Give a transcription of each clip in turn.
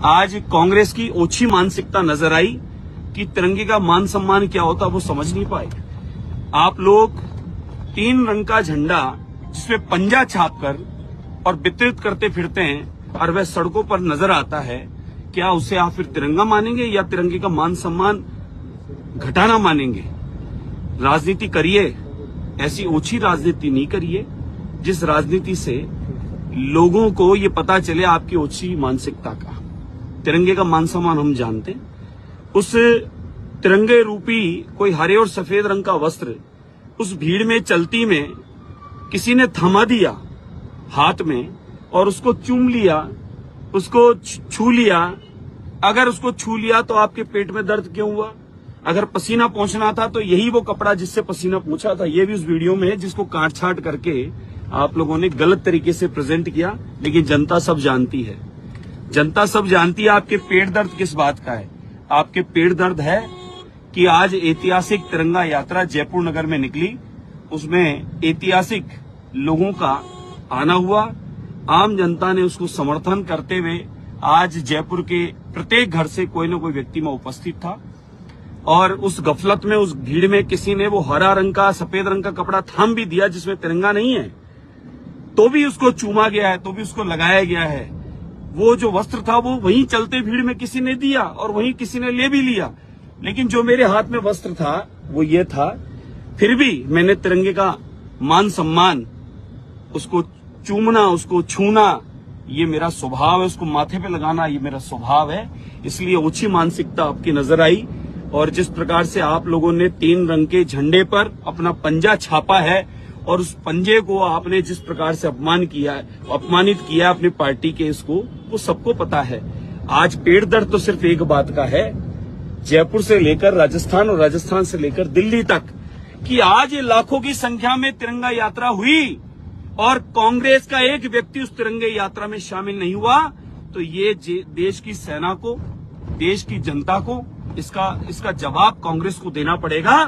आज कांग्रेस की ओछी मानसिकता नजर आई कि तिरंगे का मान सम्मान क्या होता वो समझ नहीं पाए। आप लोग 3 रंग का झंडा जिसमें पंजा छापकर और वितरित करते फिरते हैं और वह सड़कों पर नजर आता है, क्या उसे आप फिर तिरंगा मानेंगे या तिरंगे का मान सम्मान घटाना मानेंगे? राजनीति करिए, ऐसी ओछी राजनीति नहीं करिए जिस राजनीति से लोगों को ये पता चले आपकी ओछी मानसिकता का। तिरंगे का मान सम्मान हम जानते हैं। उस तिरंगे रूपी कोई हरे और सफेद रंग का वस्त्र उस भीड़ में चलती में किसी ने थमा दिया हाथ में और उसको चूम लिया, उसको छू लिया। अगर उसको छू लिया तो आपके पेट में दर्द क्यों हुआ? अगर पसीना पहुंचना था तो यही वो कपड़ा जिससे पसीना पहुंचा था। ये भी उस वीडियो में है जिसको काट छाट करके आप लोगों ने गलत तरीके से प्रेजेंट किया, लेकिन जनता सब जानती है। जनता सब जानती है आपके पेट दर्द किस बात का है। आपके पेट दर्द है कि आज ऐतिहासिक तिरंगा यात्रा जयपुर नगर में निकली, उसमें ऐतिहासिक लोगों का आना हुआ। आम जनता ने उसको समर्थन करते हुए आज जयपुर के प्रत्येक घर से कोई न कोई व्यक्ति में उपस्थित था और उस गफलत में, उस भीड़ में किसी ने वो हरा रंग का सफेद रंग का कपड़ा थाम भी दिया जिसमें तिरंगा नहीं है, तो भी उसको चूमा गया है, तो भी उसको लगाया गया है। वो जो वस्त्र था वो वहीं चलते भीड़ में किसी ने दिया और वहीं किसी ने ले भी लिया, लेकिन जो मेरे हाथ में वस्त्र था वो ये था। फिर भी मैंने तिरंगे का मान सम्मान, उसको चूमना, उसको छूना, ये मेरा स्वभाव है। उसको माथे पे लगाना ये मेरा स्वभाव है। इसलिए ओछी मानसिकता आपकी नजर आई और जिस प्रकार से आप लोगों ने 3 रंग के झंडे पर अपना पंजा छापा है और उस पंजे को आपने जिस प्रकार से अपमानित किया है अपनी पार्टी के, इसको वो सबको पता है। आज पेट दर्द तो सिर्फ एक बात का है, जयपुर से लेकर राजस्थान और राजस्थान से लेकर दिल्ली तक, कि आज लाखों की संख्या में तिरंगा यात्रा हुई और कांग्रेस का एक व्यक्ति उस तिरंगे यात्रा में शामिल नहीं हुआ, तो ये देश की सेना को, देश की जनता को इसका जवाब कांग्रेस को देना पड़ेगा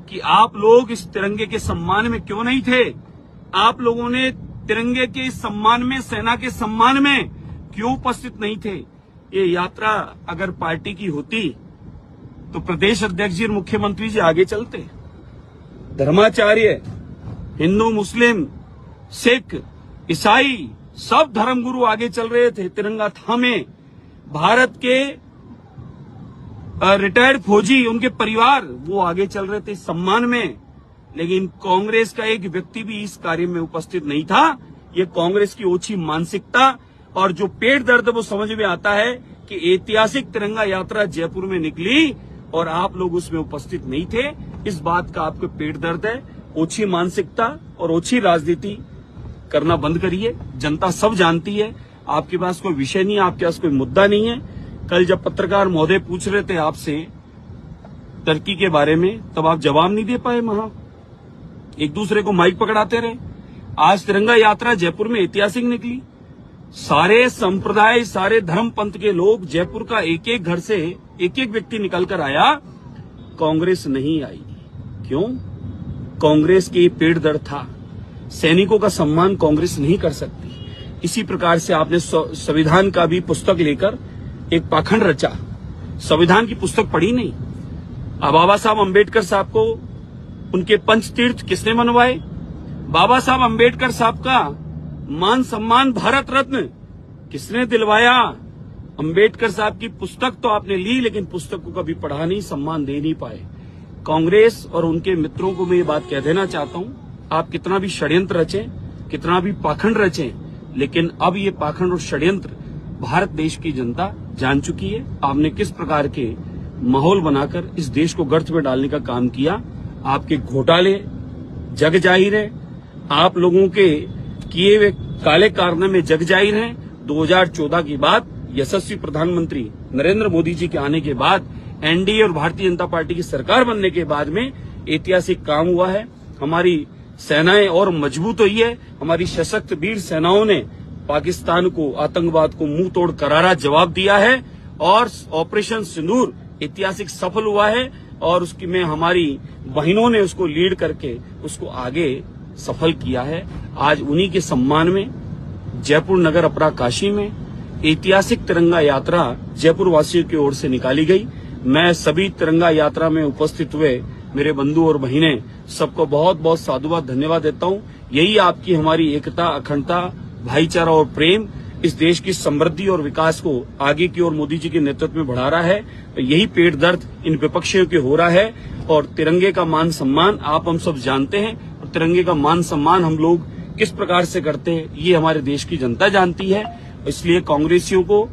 कि आप लोग इस तिरंगे के सम्मान में क्यों नहीं थे। आप लोगों ने तिरंगे के सम्मान में, सेना के सम्मान में क्यों उपस्थित नहीं थे। ये यात्रा अगर पार्टी की होती तो प्रदेश अध्यक्ष जी और मुख्यमंत्री जी आगे चलते। धर्माचार्य, हिंदू, मुस्लिम, सिख, ईसाई सब धर्मगुरु आगे चल रहे थे, तिरंगा थामे। भारत के रिटायर्ड फौजी, उनके परिवार, वो आगे चल रहे थे सम्मान में, लेकिन कांग्रेस का एक व्यक्ति भी इस कार्य में उपस्थित नहीं था। ये कांग्रेस की ओछी मानसिकता और जो पेट दर्द वो समझ में आता है कि ऐतिहासिक तिरंगा यात्रा जयपुर में निकली और आप लोग उसमें उपस्थित नहीं थे। इस बात का आपको पेट दर्द है। ओछी मानसिकता और ओछी राजनीति करना बंद करिए। जनता सब जानती है, आपके पास कोई विषय नहीं है, आपके पास कोई मुद्दा नहीं है। कल जब पत्रकार महोदय पूछ रहे थे आपसे टर्की के बारे में, तब आप जवाब नहीं दे पाए। वहां एक दूसरे को माइक पकड़ाते रहे। आज तिरंगा यात्रा जयपुर में ऐतिहासिक निकली। सारे संप्रदाय, सारे धर्म पंथ के लोग, जयपुर का एक एक घर से एक एक व्यक्ति निकलकर आया, कांग्रेस नहीं आई। क्यों? कांग्रेस के पेट दर्द था। सैनिकों का सम्मान कांग्रेस नहीं कर सकती। इसी प्रकार से आपने संविधान का भी पुस्तक लेकर एक पाखंड रचा। संविधान की पुस्तक पढ़ी नहीं। अब बाबा साहब अम्बेडकर साहब को उनके पंचतीर्थ किसने मनवाए? बाबा साहब अम्बेडकर साहब का मान सम्मान भारत रत्न किसने दिलवाया? अम्बेडकर साहब की पुस्तक तो आपने ली, लेकिन पुस्तक को कभी पढ़ा नहीं, सम्मान दे नहीं पाए। कांग्रेस और उनके मित्रों को मैं ये बात कह देना चाहता हूं, आप कितना भी षड्यंत्र रचें, कितना भी पाखंड रचें, लेकिन अब ये पाखंड और षड्यंत्र भारत देश की जनता जान चुकी है। आपने किस प्रकार के माहौल बनाकर इस देश को गर्त में डालने का काम किया। आपके घोटाले जग जाहिर है, आप लोगों के किए हुए काले कारनामे जग जाहिर हैं। 2014 की बात, यशस्वी प्रधानमंत्री नरेंद्र मोदी जी के आने के बाद, एनडीए और भारतीय जनता पार्टी की सरकार बनने के बाद में ऐतिहासिक काम हुआ है। हमारी सेनाएं और मजबूत हुई है। हमारी सशक्त वीर सेनाओं ने पाकिस्तान को, आतंकवाद को मुंह तोड़ करारा जवाब दिया है और ऑपरेशन सिंदूर ऐतिहासिक सफल हुआ है और उसकी में हमारी बहनों ने उसको लीड करके उसको आगे सफल किया है। आज उन्हीं के सम्मान में जयपुर नगर अपरा काशी में ऐतिहासिक तिरंगा यात्रा जयपुर वासियों की ओर से निकाली गई। मैं सभी तिरंगा यात्रा में उपस्थित हुए मेरे बंधु और बहनें सबको बहुत बहुत साधुवाद धन्यवाद देता हूं। यही आपकी हमारी एकता, अखंडता, भाईचारा और प्रेम इस देश की समृद्धि और विकास को आगे की ओर मोदी जी के नेतृत्व में बढ़ा रहा है। तो यही पेट दर्द इन विपक्षियों के हो रहा है और तिरंगे का मान सम्मान आप हम सब जानते हैं और तिरंगे का मान सम्मान हम लोग किस प्रकार से करते हैं ये हमारे देश की जनता जानती है। इसलिए कांग्रेसियों को,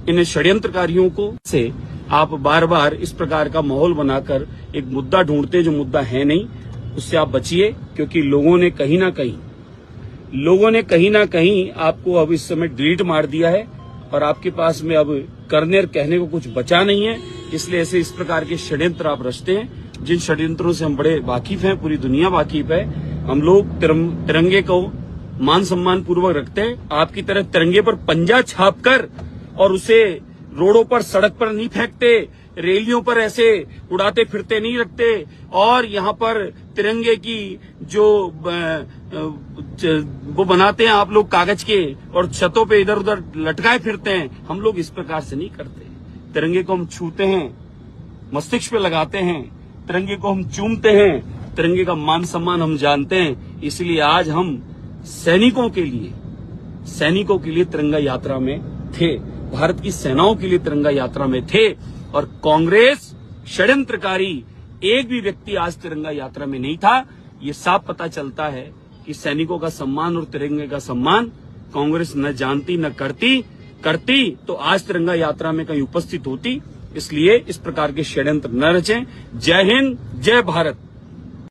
इन षड्यंत्रकारियों को से आप बार बार इस प्रकार का माहौल बनाकर एक मुद्दा ढूंढते हैं जो मुद्दा है नहीं, उससे आप बचिए, क्योंकि लोगों ने कहीं ना कहीं आपको अब इस समय डिलीट मार दिया है और आपके पास में अब करने और कहने को कुछ बचा नहीं है। इसलिए ऐसे इस प्रकार के षड्यंत्र आप रचते हैं, जिन षड्यंत्रों से हम बड़े वाकिफ हैं, पूरी दुनिया वाकिफ है। हम लोग तिरंगे को मान सम्मान पूर्वक रखते हैं। आपकी तरह तिरंगे पर पंजा छापकर और उसे रोडों पर, सड़क पर नहीं फेंकते, रैलियों पर ऐसे उड़ाते फिरते नहीं रखते और यहाँ पर तिरंगे की जो वो बनाते हैं आप लोग कागज के और छतों पे इधर उधर लटकाए फिरते हैं, हम लोग इस प्रकार से नहीं करते। तिरंगे को हम छूते हैं, मस्तिष्क पे लगाते हैं, तिरंगे को हम चूमते हैं, तिरंगे का मान सम्मान हम जानते हैं। इसलिए आज हम सैनिकों के लिए तिरंगा यात्रा में थे, भारत की सेनाओं के लिए तिरंगा यात्रा में थे और कांग्रेस षड्यंत्रकारी एक भी व्यक्ति आज तिरंगा यात्रा में नहीं था। ये साफ पता चलता है कि सैनिकों का सम्मान और तिरंगे का सम्मान कांग्रेस न जानती न करती तो आज तिरंगा यात्रा में कहीं उपस्थित होती। इसलिए इस प्रकार के षड्यंत्र न रचें। जय हिंद, जय भारत।